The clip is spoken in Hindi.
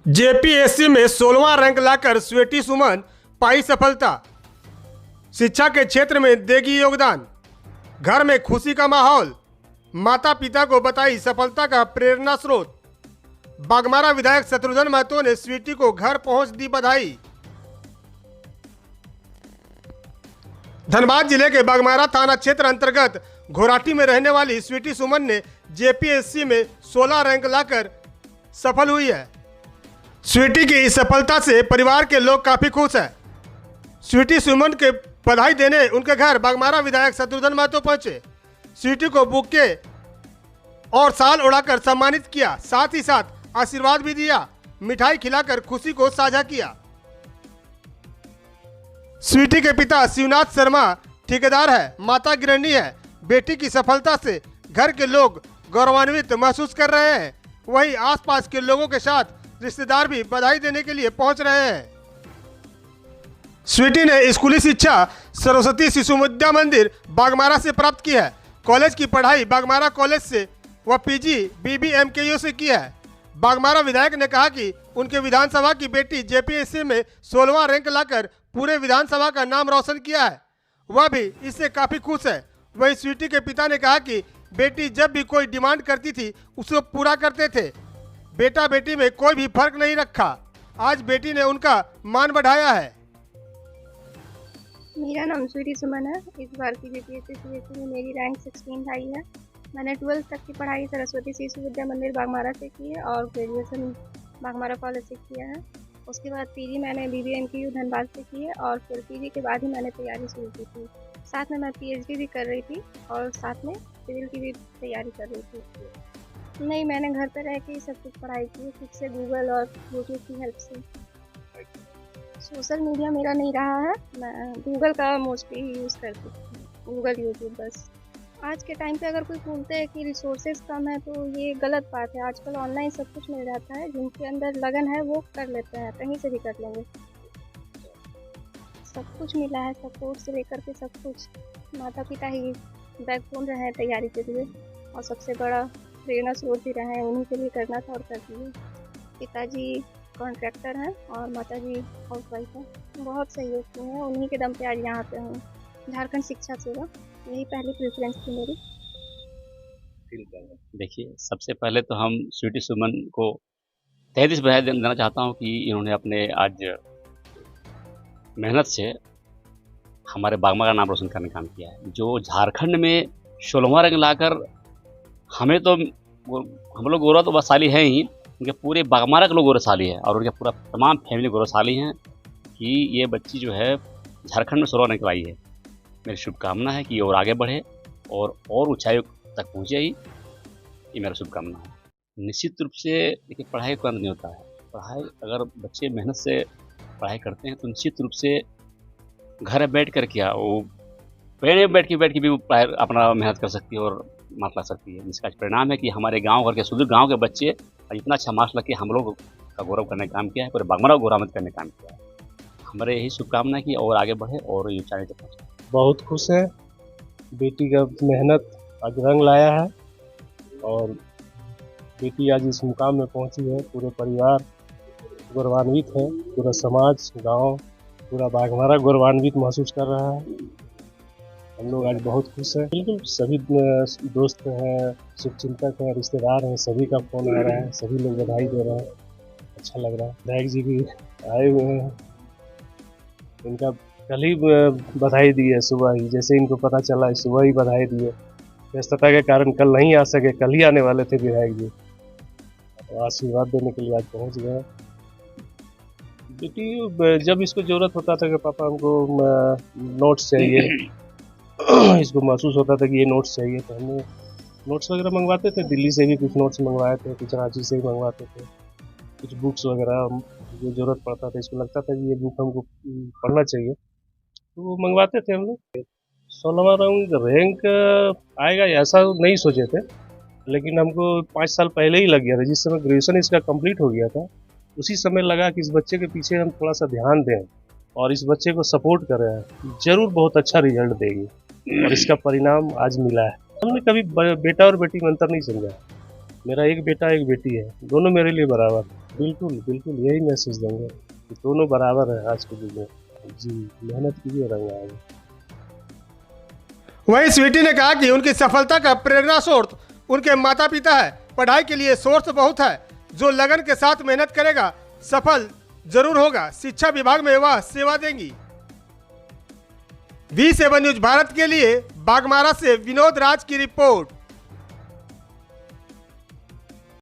जेपीएससी में 16वां रैंक लाकर स्वीटी सुमन पाई सफलता। शिक्षा के क्षेत्र में देगी योगदान। घर में खुशी का माहौल। माता पिता को बताई सफलता का प्रेरणा स्रोत। बागमारा विधायक शत्रुघ्न महतो ने स्वीटी को घर पहुंच दी बधाई। धनबाद जिले के बागमारा थाना क्षेत्र अंतर्गत घोराटी में रहने वाली स्वीटी सुमन ने जेपीएससी में 16 रैंक लाकर सफल हुई है। स्वीटी की इस सफलता से परिवार के लोग काफी खुश हैं। स्वीटी सुमन के बधाई देने उनके घर बागमारा विधायक शत्रुघ्न महतो पहुंचे। स्वीटी को बुके और शाल उड़ाकर सम्मानित किया, साथ ही साथ आशीर्वाद भी दिया। मिठाई खिलाकर खुशी को साझा किया। स्वीटी के पिता शिवनाथ शर्मा ठेकेदार है, माता गृहिणी है। बेटी की सफलता से घर के लोग गौरवान्वित महसूस कर रहे हैं। वहीं आसपास के लोगों के साथ रिश्तेदार भी बधाई देने के लिए पहुंच रहे हैं। स्वीटी ने स्कूली शिक्षा सरस्वती शिशु विद्या मंदिर बागमारा से प्राप्त की है। कॉलेज की पढ़ाई बागमारा कॉलेज से व पीजी बीबीएमकेयू से की है। बागमारा विधायक ने कहा कि उनके विधानसभा की बेटी जेपीएससी में 16वां रैंक लाकर पूरे विधानसभा का नाम रोशन किया है। वह भी इससे काफी खुश है। वहीं स्वीटी के पिता ने कहा कि बेटी जब भी कोई डिमांड करती थी उसको पूरा करते थे। बेटा बेटी में कोई भी फर्क नहीं रखा। आज बेटी ने उनका मान बढ़ाया है। मेरा नाम स्वीटी सुमन है। इस बार की जेपीएससी में मेरी रैंक 16 आई है। मैंने 12th तक की पढ़ाई सरस्वती शिशु विद्या मंदिर बागमारा से की है और ग्रेजुएशन बागमारा कॉलेज से किया है। उसके बाद पीजी मैंने बीबीएमकेयू धनबाद से की है और फिर पीजी के बाद ही मैंने तैयारी शुरू की थी। साथ में मैं पीएचडी भी कर रही थी और साथ में सिविल की भी तैयारी कर रही थी। नहीं, मैंने घर पर रह के ही सब कुछ पढ़ाई की, खुद से गूगल और यूट्यूब की हेल्प से। सोशल मीडिया मेरा नहीं रहा है, मैं गूगल का मोस्टली यूज़ करती हूँ, गूगल यूट्यूब बस। आज के टाइम पे अगर कोई बोलते हैं कि रिसोर्सेज कम है तो ये गलत बात है। आजकल ऑनलाइन सब कुछ मिल जाता है, जिनके अंदर लगन है वो कर लेते हैं, कहीं से भी कर लेंगे। सब कुछ मिला है, सपोर्ट से लेकर के सब कुछ। माता पिता ही बैकबोन रहे हैं तैयारी के लिए और सबसे बड़ा प्रेरणा स्रोत भी रहे हैं। उन्हीं के लिए करना था और कर दिए। पिताजी कॉन्ट्रैक्टर हैं और माताजी हाउसवाइफ हैं। बहुत सहयोग किए हैं, उन्हीं के दम पे आज यहाँ पे हूँ। झारखंड शिक्षा सेवा यही पहली प्रेफरेंस थी मेरी। देखिए, सबसे पहले तो हम स्वीटी सुमन को तहे दिल से बधाई देना चाहता हूँ कि इन्होंने अपने आज मेहनत से हमारे बागमारा का नाम रोशन करने का काम किया है। जो झारखंड में 16वां रैंक लाकर हमें तो हम लोग गौरव तो बसाली हैं ही, उनके पूरे बागमारा के लोग गौरवशाली है और उनके पूरा तमाम फैमिली गौरवशाली हैं कि ये बच्ची जो है झारखंड में 16 रैंक लाई है। मेरी शुभकामना है कि और आगे बढ़े और ऊंचाई तक पहुँचे ही, ये मेरा शुभकामना है। निश्चित रूप से देखिए, पढ़ाई का अंत नहीं होता है। पढ़ाई अगर बच्चे मेहनत से पढ़ाई करते हैं तो निश्चित रूप से घर बैठ कर क्या वो पेड़ बैठ के भी वो अपना मेहनत कर सकती है और मार्क ला सकती है। जिसका परिणाम है कि हमारे गांव घर के सुदूर गांव के बच्चे इतना अच्छा मार्क्स लग के हम लोग का गौरव करने का काम किया है, पूरे बागमारा को गौरवान्वित करने का काम किया है। हमारे यही शुभकामना है कि और आगे बढ़े और ऊंचाई तक पहुँचे। बहुत खुश है, बेटी का मेहनत आज रंग लाया है और बेटी आज इस मुकाम में पहुंची है। पूरे परिवार गौरवान्वित है, पूरा समाज, गांव, पूरा बागमारा गौरवान्वित महसूस कर रहा है। हम लोग आज बहुत खुश हैं। बिल्कुल सभी दोस्त हैं, शुभचिंतक हैं, रिश्तेदार हैं, सभी का फोन आ रहा है, सभी लोग बधाई दे रहे हैं। अच्छा लग रहा है। विधायक जी भी आए हुए हैं, इनका कल ही बधाई दी है सुबह ही। जैसे इनको पता चला है सुबह ही बधाई दी है। व्यस्तता के कारण कल नहीं आ सके, कल ही आने वाले थे विधायक जी, तो आशीर्वाद देने के लिए आज पहुंच गए। बेटी जब इसको ज़रूरत होता था कि पापा हमको नोट्स चाहिए इसको महसूस होता था कि ये नोट्स चाहिए, तो हमने नोट्स वगैरह मंगवाते थे। दिल्ली से भी कुछ नोट्स मंगवाए थे, कुछ रांची से भी मंगवाते थे। कुछ बुक्स वगैरह जो ज़रूरत पड़ता था, इसको लगता था कि ये बुक हमको पढ़ना चाहिए, तो वो मंगवाते थे हम लोग। 16वां रैंक आएगा ऐसा नहीं सोचे थे, लेकिन हमको 5 साल पहले ही लग गया था। जिस समय ग्रेजुएशन इसका कंप्लीट हो गया था, उसी समय लगा कि इस बच्चे के पीछे हम थोड़ा सा ध्यान दें और इस बच्चे को सपोर्ट करें, ज़रूर बहुत अच्छा रिजल्ट देगी और इसका परिणाम आज मिला है। हमने कभी बेटा और बेटी में अंतर नहीं समझा। मेरा एक बेटा एक बेटी है, दोनों मेरे लिए बराबर। बिल्कुल बिल्कुल यही मैसेज देंगे कि दोनों बराबर है आज के युग में। जी, मेहनत कीजिए, रंग आएगा। वहीं स्वीटी ने कहा कि उनकी सफलता का प्रेरणा स्रोत उनके माता पिता है। पढ़ाई के लिए सोर्स बहुत है, जो लगन के साथ मेहनत करेगा सफल जरूर होगा। शिक्षा विभाग में वह सेवा देंगी। V7 न्यूज भारत के लिए बागमारा से विनोद राज की रिपोर्ट।